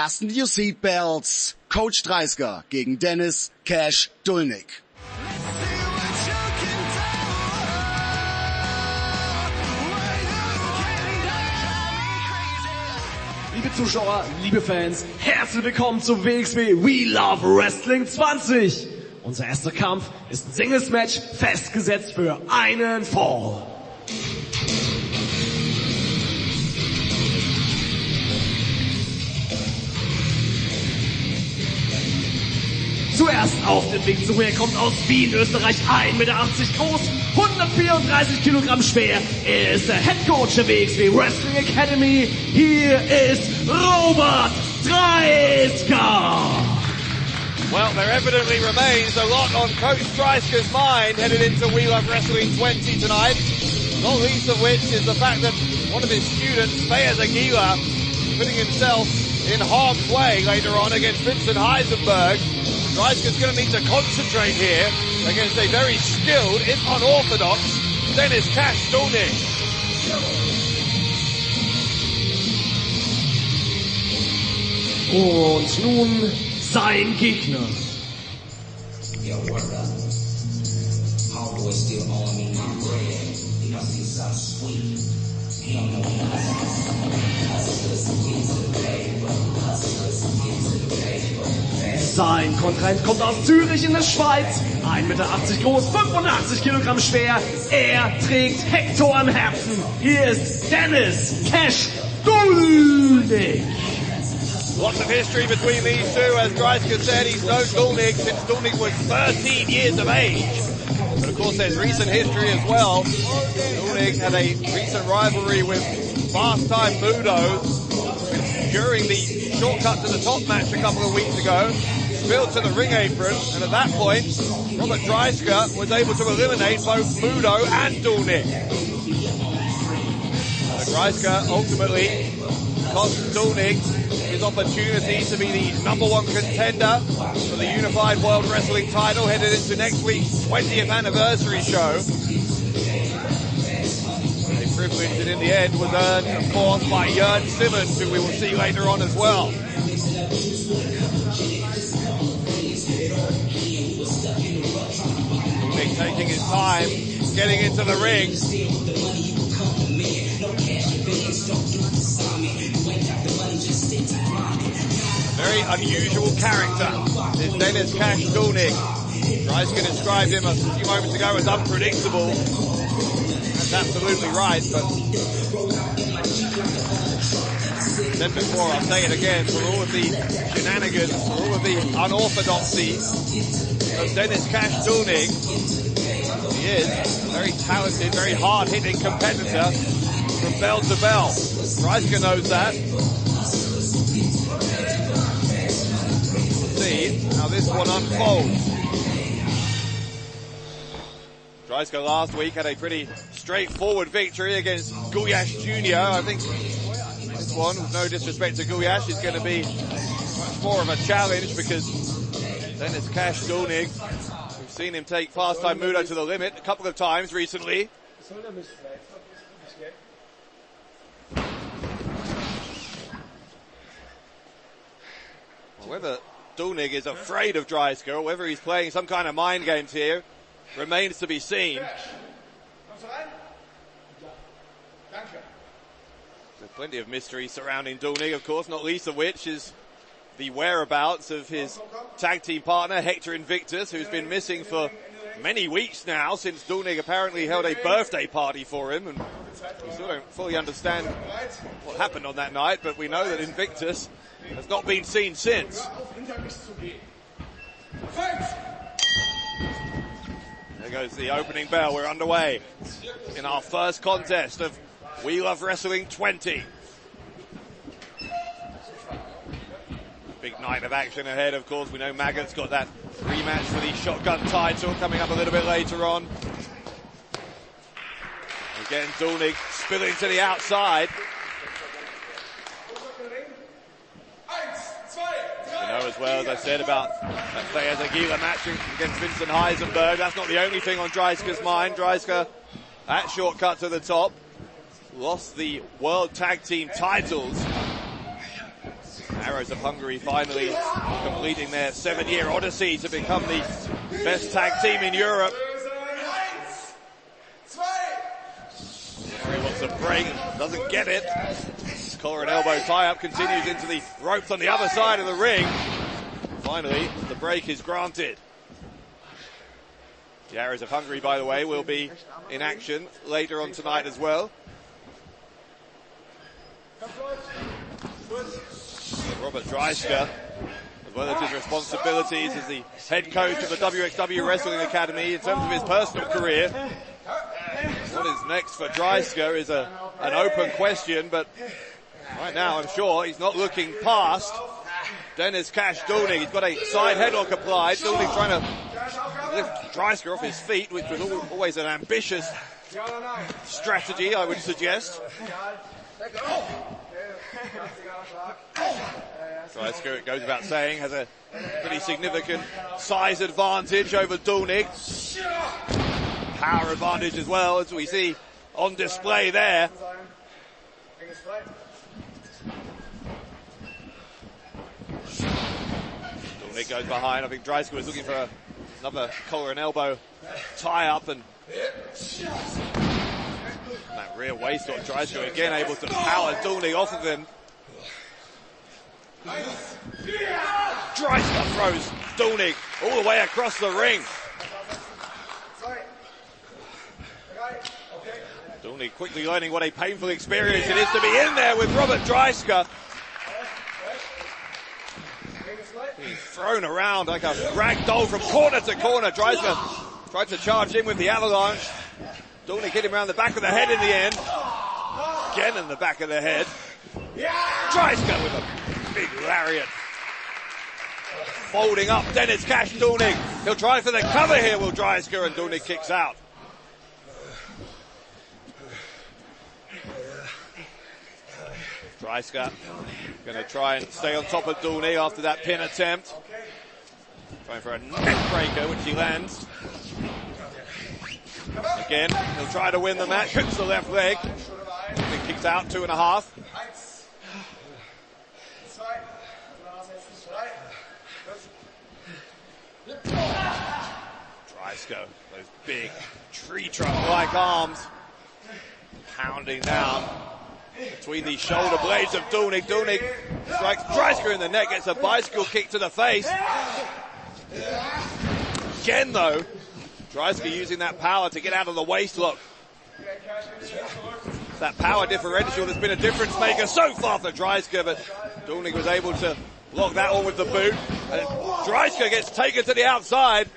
Fasten your seatbelts. Coach Dreisker gegen Dennis Cash Dulnik. Liebe Zuschauer, liebe Fans, herzlich willkommen zu WXW We Love Wrestling 20. Unser erster Kampf ist ein Singles-Match, festgesetzt für einen Fall. Zuerst auf den Weg zu mir, kommt aus Wien, Österreich, 1,80 Meter groß, 134 Kilogramm schwer. Er ist der Head Coach der WXW Wrestling Academy. Hier ist Robert Dreisker. Well, there evidently remains a lot on Coach Dreisker's mind headed into We Love Wrestling 20 tonight. Not least of which is the fact that one of his students, Fayez Aguilar, putting himself in harm's way later on against Vincent Heisenberg. Dreisker's going to need to concentrate here against a very skilled, if unorthodox, Dennis Cash Dulnik. Und nun sein Gegner. Yo, word up. Homeboy still owing me my bread. He must be something sweet. He don't know hustlers get to the paper. Hustlers get to the paper. Sein Kontrahent kommt aus Zürich in der Schweiz, 1,80 Meter groß, 85 Kilogramm schwer. Er trägt Hector im Herzen. Hier ist Dennis Cash Dulnik. Lots of history between these two. As Dreisker said, he's known Dulnik since Dulnik was 13 years of age. But of course there's recent history as well. Dulnik had a recent rivalry with Fast Time Mudo during the shortcut to the top match a couple of weeks ago. Spilled to the ring apron, and at that point, Robert Dreisker was able to eliminate both Mudo and Dulnik. Dreisker ultimately cost Dulnik his opportunity to be the #1 contender for the Unified World Wrestling title headed into next week's 20th anniversary show. A privilege that in the end was earned, of course, by Jörn Simmons, who we will see later on as well. Dulnik taking his time, getting into the ring. Very unusual character is Dennis Cash Dulnik. Dreisker described him a few moments ago as unpredictable. That's absolutely right, but said before, I'll say it again, for all of the shenanigans, for all of the unorthodoxy of Dennis Cash Dulnik, he is a very talented, very hard-hitting competitor from bell to bell. Dreisker knows that. See how this one unfolds. Dreisker last week had a pretty straightforward victory against Guyash Jr. I think this one, with no disrespect to Guyash, is going to be much more of a challenge because Dennis Cash Dulnik, we've seen him take Fast Time Mudo to the limit a couple of times recently. Whether Dulnik is afraid of Dreisker or whether he's playing some kind of mind games here remains to be seen. There's plenty of mystery surrounding Dulnik, of course, not least of which is the whereabouts of his tag team partner, Hector Invictus, who's been missing for many weeks now since Dulnik apparently held a birthday party for him, and we still don't fully understand what happened on that night, but we know that Invictus has not been seen since. There goes the opening bell. We're underway in our first contest of We Love Wrestling 20. Big night of action ahead, of course. We know Maggot's got that rematch for the Shotgun title coming up a little bit later on. Again, Dulnik spilling to the outside. We know as well, as I said, about that Fayez Aguilar match against Vincent Heisenberg. That's not the only thing on Dreisker's mind. Dreisker, at shortcut to the top, lost the World Tag Team titles. Narrow Arrows of Hungary finally completing their 7-year odyssey to become the best tag team in Europe. He wants a break, doesn't get it. Collar and elbow tie-up continues into the ropes on the other side of the ring. Finally, the break is granted. The Arrows of Hungary, by the way, will be in action later on tonight as well. Robert Dreisker, as well as his responsibilities as the head coach of the WXW Wrestling Academy in terms of his personal career. What is next for Dreisker is an open question, but right now I'm sure he's not looking past Dennis Cash Dooley. He's got a side headlock applied. Dooley trying to lift Dreisker off his feet, which was always an ambitious strategy, I would suggest. Dreisker, it goes without saying, has a pretty significant size advantage over Dooley. Power advantage as well, as we see on display there. Dooley goes behind. I think Dreisker was looking for another collar and elbow tie-up, and that rear waist on Dreisker again able to power Dooley off of him. Dreisker throws Dooley all the way across the ring. Dooley quickly learning what a painful experience it is to be in there with Robert Dreisker. He's thrown around like a rag doll from corner to corner. Dreisker tried to charge in with the avalanche. Dooley hit him around the back of the head in the end. Again in the back of the head. Dreisker with a big lariat. Folding up Dennis Cash Dooley. He'll try for the cover here, will Dreisker, and Dooley kicks out. Dreisker going to try and stay on top of Dooley after that pin attempt. Trying for a neck breaker, which he lands. Again, he'll try to win the match. Hooks the left leg. Dooley kicks out 2.5. Dreisker, those big tree trunk-like arms, pounding down between the shoulder blades of Dooley. Dooley strikes Dreisker in the neck, gets a bicycle kick to the face. Again though, Dreisker using that power to get out of the waist lock. That power differential has been a difference maker so far for Dreisker, but Dooley was able to block that one with the boot. And Dreisker gets taken to the outside.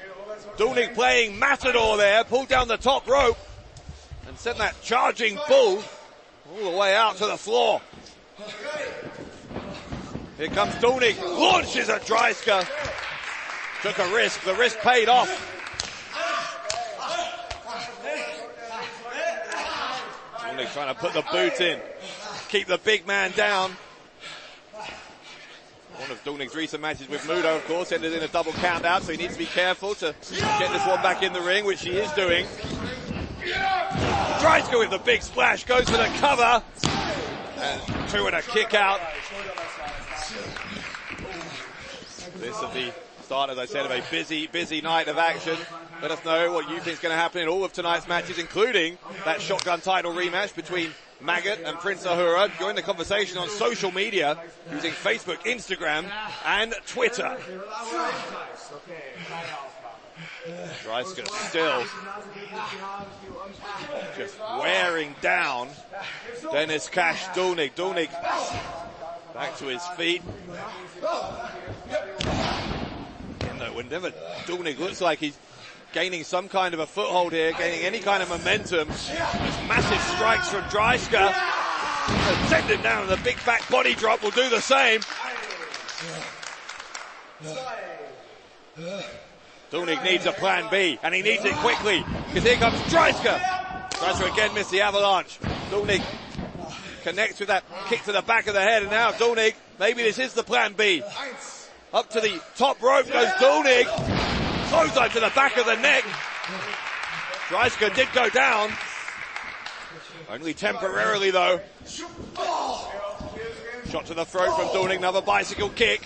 Dooley playing Matador there, pulled down the top rope and sent that charging bull all the way out to the floor. Here comes Dooley, launches at Dreisker. Took a risk, the risk paid off. Dooley trying to put the boot in, keep the big man down. One of Dooley's recent matches with Muto, of course, ended in a double count out, so he needs to be careful to get this one back in the ring, which he is doing. Dreisker with the big splash, goes for the cover, and 2 and a kick out. This will be start, as I said, of a busy night of action. Let us know what you think is going to happen in all of tonight's matches, including that shotgun title rematch between Maggot and Prince Ahura. Join the conversation on social media using Facebook, Instagram, and Twitter. Dreisker still just wearing down Dennis Cash Dooley. Dooley back to his feet. Whenever Dooley looks like he's gaining some kind of a foothold here, gaining any kind of momentum, those massive strikes from Dreisker send him down, and the big back body drop will do the same. Dooley needs a plan B, and he needs it quickly, because here comes Dreisker. Dreisker again missed the avalanche. Dooley connects with that kick to the back of the head, and now Dooley, maybe this is the plan B. Up to the top rope goes Dooley. Clothesline to the back of the neck. Dreisker did go down. Only temporarily though. Shot to the throat from Dulnik, another bicycle kick.